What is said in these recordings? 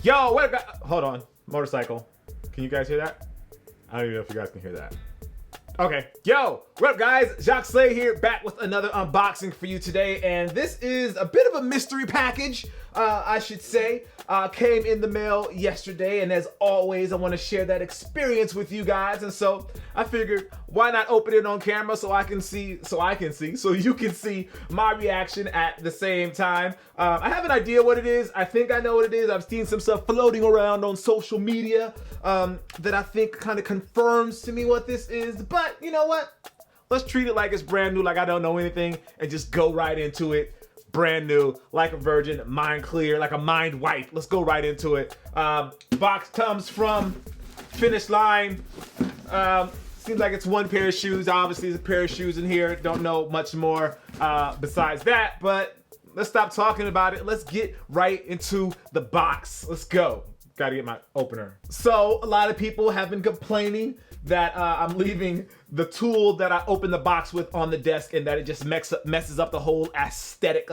Yo, hold on. Motorcycle. Can you guys hear that? I don't even know if you guys can hear that. Okay. Yo, what up guys? Jacques Slade here, back with another unboxing for you today. And this is a bit of a mystery package, I should say. Came in the mail yesterday, and as always, I want to share that experience with you guys. And so I figured, why not open it on camera so you can see my reaction at the same time. I have an idea what it is. I think I know what it is. I've seen some stuff floating around on social media that I think kind of confirms to me what this is. But you know what? Let's treat it like it's brand new, like I don't know anything, and just go right into it. Brand new, like a virgin, mind clear, like a mind wipe. Let's go right into it. Box comes from Finish Line. Seems like it's one pair of shoes. Obviously, there's a pair of shoes in here. Don't know much more besides that, but let's stop talking about it. Let's get right into the box. Let's go. Gotta get my opener. So, a lot of people have been complaining that I'm leaving the tool that I open the box with on the desk and that it just messes up the whole aesthetic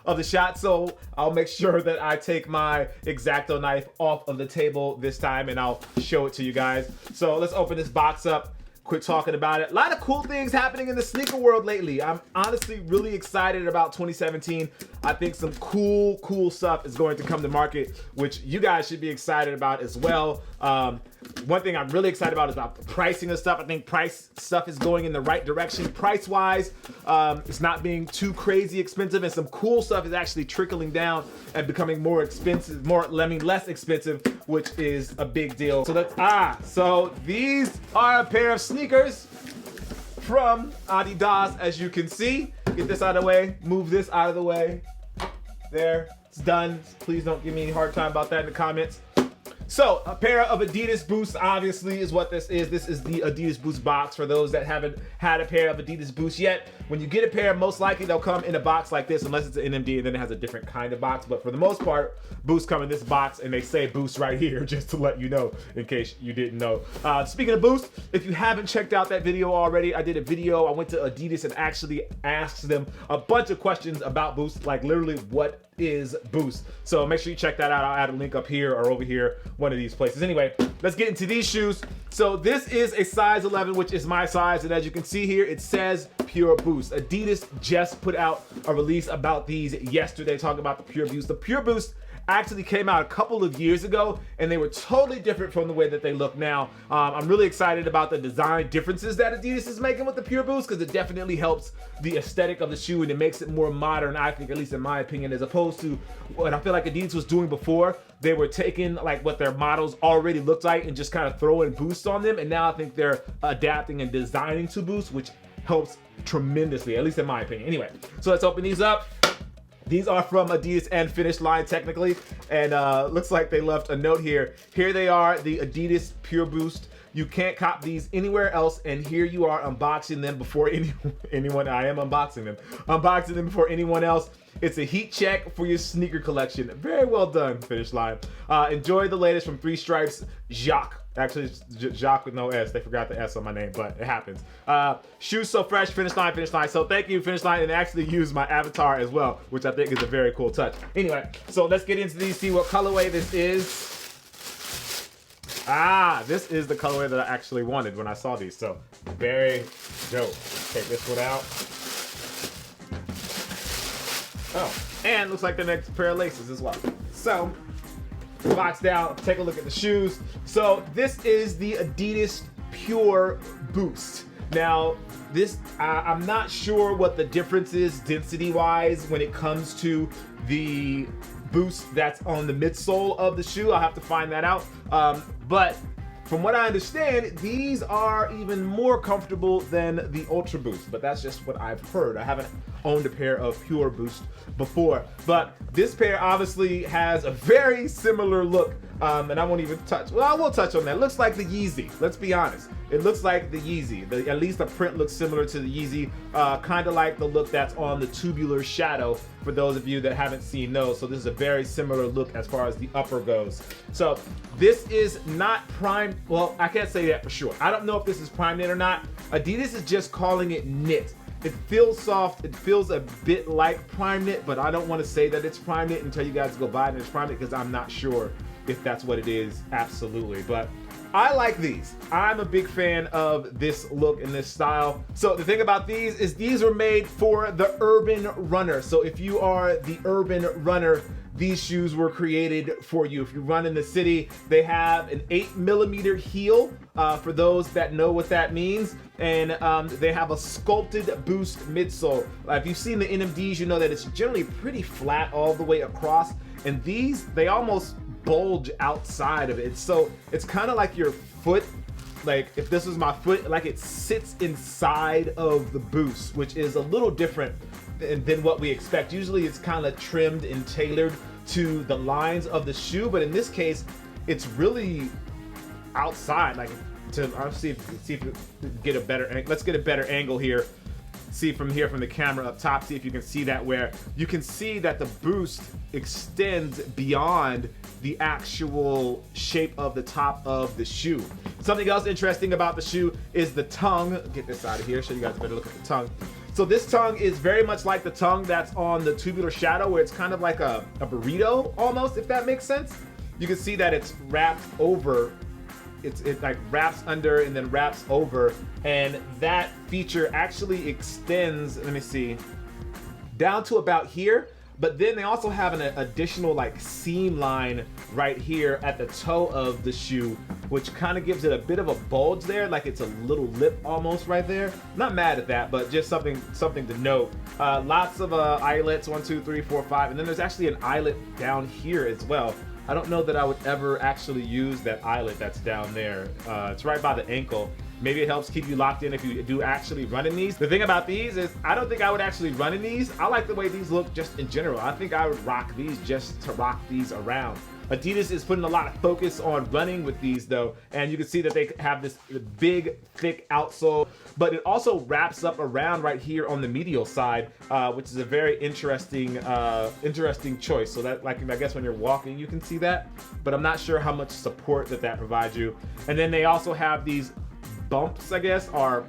of the shot. So I'll make sure that I take my X-Acto knife off of the table this time and I'll show it to you guys. So let's open this box up. Quit talking about it. A lot of cool things happening in the sneaker world lately. I'm honestly really excited about 2017. I think some cool stuff is going to come to market, which you guys should be excited about as well. One thing I'm really excited about is about the pricing of stuff. I think price stuff is going in the right direction price-wise. It's not being too crazy expensive, and some cool stuff is actually trickling down and becoming more expensive, less expensive, which is a big deal. So these are a pair of sneakers from ADIDAS, as you can see. Get this out of the way, move this out of the way. There, it's done. Please don't give me any hard time about that in the comments. So, a pair of Adidas Boost obviously is what this is. This is the Adidas Boost box for those that haven't had a pair of Adidas Boost yet. When you get a pair, most likely they'll come in a box like this, unless it's an NMD and then it has a different kind of box. But for the most part, Boost come in this box and they say Boost right here, just to let you know, in case you didn't know. Speaking of Boost, if you haven't checked out that video already, I did a video. I went to Adidas and actually asked them a bunch of questions about Boost, like literally what is Boost. So make sure you check that out. I'll add a link up here or over here, one of these places. Anyway, let's get into these shoes. So this is a size 11, which is my size, and as you can see here, it says Pure Boost. Adidas just put out a release about these yesterday, talking about the Pure Boost. The Pure Boost actually came out a couple of years ago, and they were totally different from the way that they look now. I'm really excited about the design differences that Adidas is making with the Pure Boost, because it definitely helps the aesthetic of the shoe and it makes it more modern, I think, at least in my opinion, as opposed to what I feel like Adidas was doing before. They were taking like what their models already looked like and just kind of throwing Boost on them, and now I think they're adapting and designing to Boost, which helps tremendously, at least in my opinion. Anyway, so let's open these up. These are from Adidas and Finish Line technically, and looks like they left a note here. Here they are, the Adidas Pure Boost. You can't cop these anywhere else, and here you are unboxing them before anyone. I am unboxing them. Unboxing them before anyone else. It's a heat check for your sneaker collection. Very well done, Finish Line. Enjoy the latest from Three Stripes, Jacques. Actually, it's Jacques with no S. They forgot the S on my name, but it happens. Shoes so fresh, Finish Line, Finish Line. So thank you, Finish Line, and they actually used my avatar as well, which I think is a very cool touch. Anyway, so let's get into these, see what colorway this is. This is the colorway that I actually wanted when I saw these, so very dope. Take this one out. Oh, and looks like the next pair of laces as well. So, box down, take a look at the shoes. So this is the Adidas Pure Boost. Now, this, I'm not sure what the difference is density-wise when it comes to the Boost that's on the midsole of the shoe. I'll have to find that out. But from what I understand, these are even more comfortable than the Ultraboost, but that's just what I've heard. I haven't owned a pair of Pure Boost before, but this pair obviously has a very similar look, and I won't even touch, well, I will touch on that. It looks like the Yeezy, let's be honest. It looks like the Yeezy. At least the print looks similar to the Yeezy, kind of like the look that's on the Tubular Shadow, for those of you that haven't seen those. So this is a very similar look as far as the upper goes. So this is not prime, well, I can't say that for sure. I don't know if this is prime knit or not. Adidas is just calling it knit. It feels soft, it feels a bit like prime knit, but I don't want to say that it's prime knit until you guys go buy it and it's prime knit, because I'm not sure if that's what it is, absolutely. But I like these. I'm a big fan of this look and this style. So the thing about these is these are made for the urban runner. So if you are the urban runner, these shoes were created for you. If you run in the city, they have an 8mm heel, for those that know what that means. And they have a sculpted boost midsole. If you've seen the NMDs, you know that it's generally pretty flat all the way across. And these, they almost bulge outside of it. So it's kind of like your foot, like if this was my foot, like it sits inside of the boost, which is a little different than what we expect. Usually it's kind of trimmed and tailored to the lines of the shoe, but in this case, it's really outside. Like, I'll see if you get a better, let's get a better angle here. See from here, from the camera up top, see if you can see that, where you can see that the boost extends beyond the actual shape of the top of the shoe. Something else interesting about the shoe is the tongue. Get this out of here, show you guys a better look at the tongue. So this tongue is very much like the tongue that's on the Tubular Shadow, where it's kind of like a burrito almost, if that makes sense. You can see that it's wrapped over. It like wraps under and then wraps over, and that feature actually extends, let me see, down to about here. But then they also have an additional like seam line right here at the toe of the shoe, which kind of gives it a bit of a bulge there, like it's a little lip almost right there. Not mad at that, but just something to note. Lots of eyelets, 1, 2, 3, 4, 5, and then there's actually an eyelet down here as well. I don't know that I would ever actually use that eyelet that's down there. It's right by the ankle. Maybe it helps keep you locked in if you do actually run in these. The thing about these is I don't think I would actually run in these. I like the way these look just in general. I think I would rock these just to rock these around. Adidas is putting a lot of focus on running with these though, and you can see that they have this big, thick outsole, but it also wraps up around right here on the medial side, which is a very interesting choice. So that, like, I guess when you're walking, you can see that, but I'm not sure how much support that provides you. And then they also have these bumps, I guess, or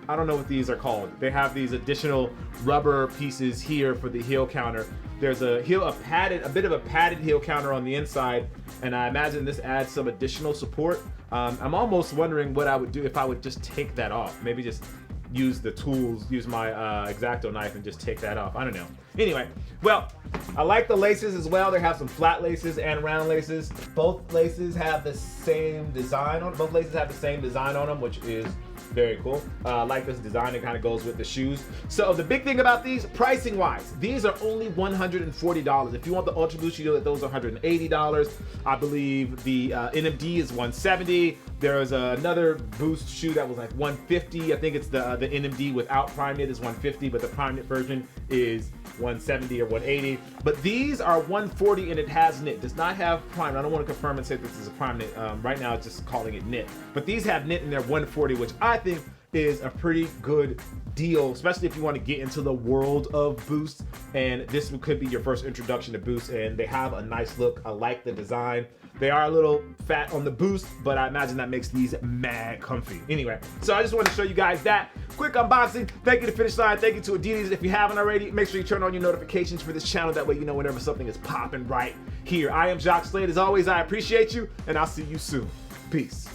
I don't know what these are called. They have these additional rubber pieces here for the heel counter. There's a bit of a padded heel counter on the inside, and I imagine this adds some additional support. I'm almost wondering what I would do if I would just take that off. Maybe just use the tools, use my X-Acto knife and just take that off. I don't know. Anyway, well, I like the laces as well. They have some flat laces and round laces. Both laces have the same design on them. Both laces have the same design on them, which is very cool. I like this design. It kind of goes with the shoes. So the big thing about these, pricing wise, these are only $140. If you want the Ultraboost, you know that those are $180. I believe the NMD is $170. There's another Boost shoe that was like $150. I think it's the NMD without Prime Knit is $150, but the Prime Knit version is $170 or $180. But these are $140 and it has knit. Does not have Prime. I don't want to confirm and say this is a Prime Knit. Right now it's just calling it knit. But these have knit and they're $140, which I think is a pretty good deal, especially if you want to get into the world of Boost. And this could be your first introduction to Boost, and they have a nice look. I like the design. They are a little fat on the Boost, but I imagine that makes these mad comfy. Anyway, so I just wanted to show you guys that quick unboxing. Thank you to Finish Line. Thank you to Adidas. If you haven't already, make sure you turn on your notifications for this channel. That way you know whenever something is popping right here. I am Jacques Slade. As always, I appreciate you, and I'll see you soon. Peace.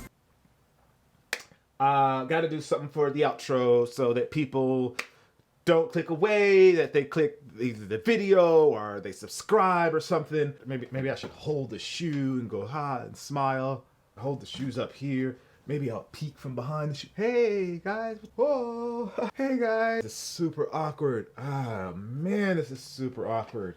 Got to do something for the outro so that people don't click away, that they click either the video or they subscribe or something. Maybe I should hold the shoe and go hi and smile. Hold the shoes up here. Maybe I'll peek from behind the shoe. Hey guys, whoa, hey guys. This is super awkward. Ah man, this is super awkward.